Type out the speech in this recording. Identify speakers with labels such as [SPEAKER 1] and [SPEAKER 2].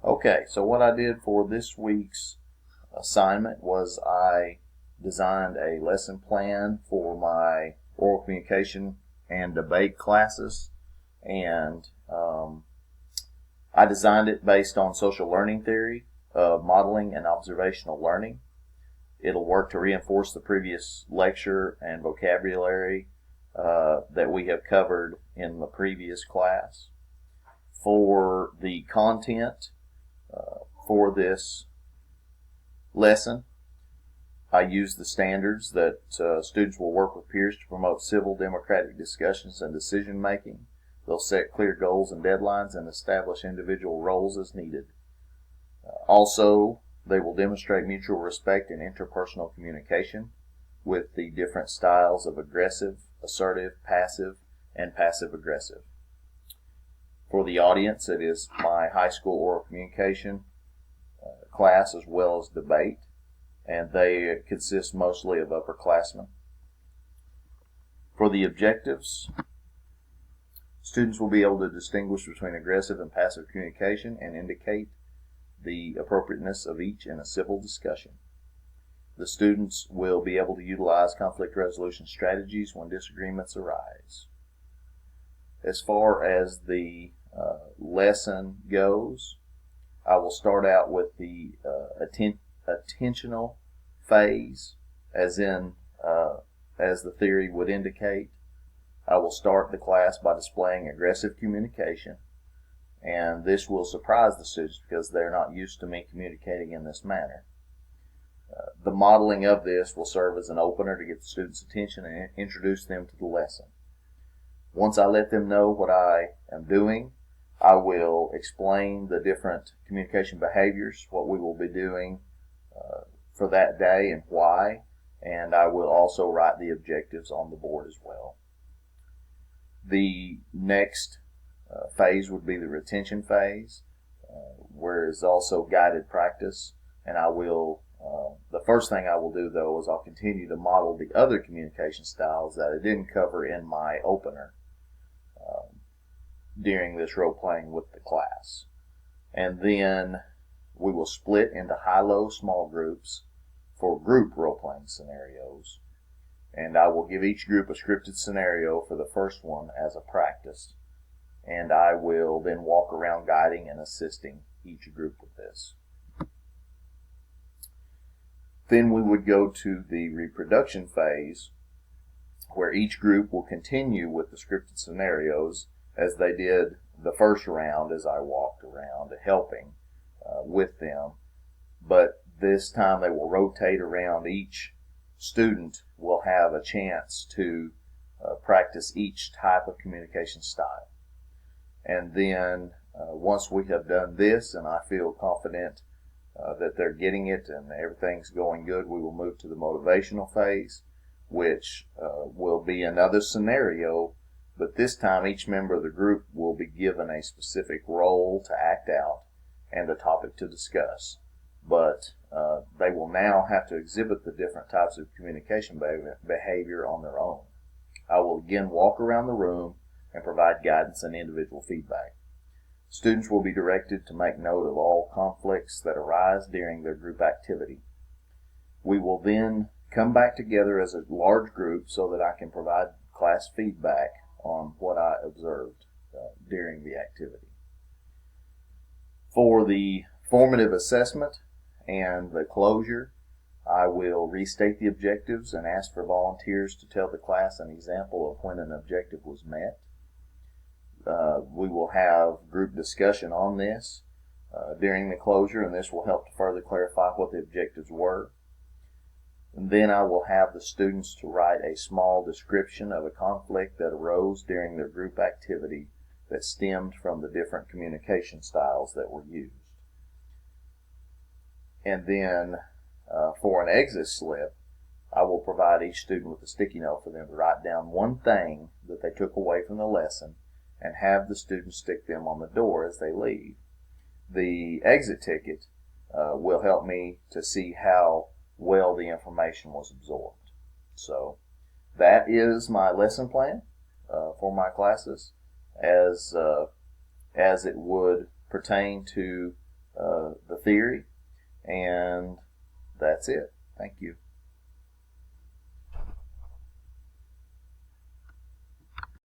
[SPEAKER 1] Okay, so what I did for this week's assignment was I designed a lesson plan for my oral communication and debate classes, and I designed it based on social learning theory of modeling and observational learning. It'll work to reinforce the previous lecture and vocabulary that we have covered in the previous class. For the content for this lesson, I use the standards that students will work with peers to promote civil democratic discussions and decision making. They'll set clear goals and deadlines and establish individual roles as needed. Also, they will demonstrate mutual respect in interpersonal communication with the different styles of aggressive, assertive, passive, and passive-aggressive. For the audience, it is my high school oral communication class as well as debate, and they consist mostly of upperclassmen. For the objectives, students will be able to distinguish between aggressive and passive communication and indicate the appropriateness of each in a civil discussion. The students will be able to utilize conflict resolution strategies when disagreements arise. As far as the lesson goes, I will start out with the attentional phase, as the theory would indicate. I will start the class by displaying aggressive communication, and this will surprise the students because they're not used to me communicating in this manner. The modeling of this will serve as an opener to get the students' attention and introduce them to the lesson. Once I let them know what I am doing, I will explain the different communication behaviors, what we will be doing for that day and why, and I will also write the objectives on the board as well. The next phase would be the retention phase, where is also guided practice, and I will, the first thing I will do though is I'll continue to model the other communication styles that I didn't cover in my opener during this role playing with the class. And then we will split into high-low small groups for group role playing scenarios, and I will give each group a scripted scenario for the first one as a practice, and I will then walk around guiding and assisting each group with this. Then we would go to the reproduction phase, where each group will continue with the scripted scenarios as they did the first round as I walked around helping with them. But this time they will rotate around. Each student will have a chance to practice each type of communication style. And then once we have done this and I feel confident that they're getting it and everything's going good, we will move to the motivational phase, which will be another scenario, but this time each member of the group will be given a specific role to act out and a topic to discuss. But they will now have to exhibit the different types of communication behavior on their own. I will again walk around the room and provide guidance and individual feedback. Students will be directed to make note of all conflicts that arise during their group activity. We will then come back together as a large group so that I can provide class feedback on what I observed during the activity. For the formative assessment and the closure, I will restate the objectives and ask for volunteers to tell the class an example of when an objective was met. We will have group discussion on this during the closure, and this will help to further clarify what the objectives were. And then I will have the students to write a small description of a conflict that arose during their group activity that stemmed from the different communication styles that were used. And then for an exit slip, I will provide each student with a sticky note for them to write down one thing that they took away from the lesson and have the students stick them on the door as they leave. The exit ticket will help me to see how well the information was absorbed. So that is my lesson plan for my classes as it would pertain to theory. And that's it. Thank you.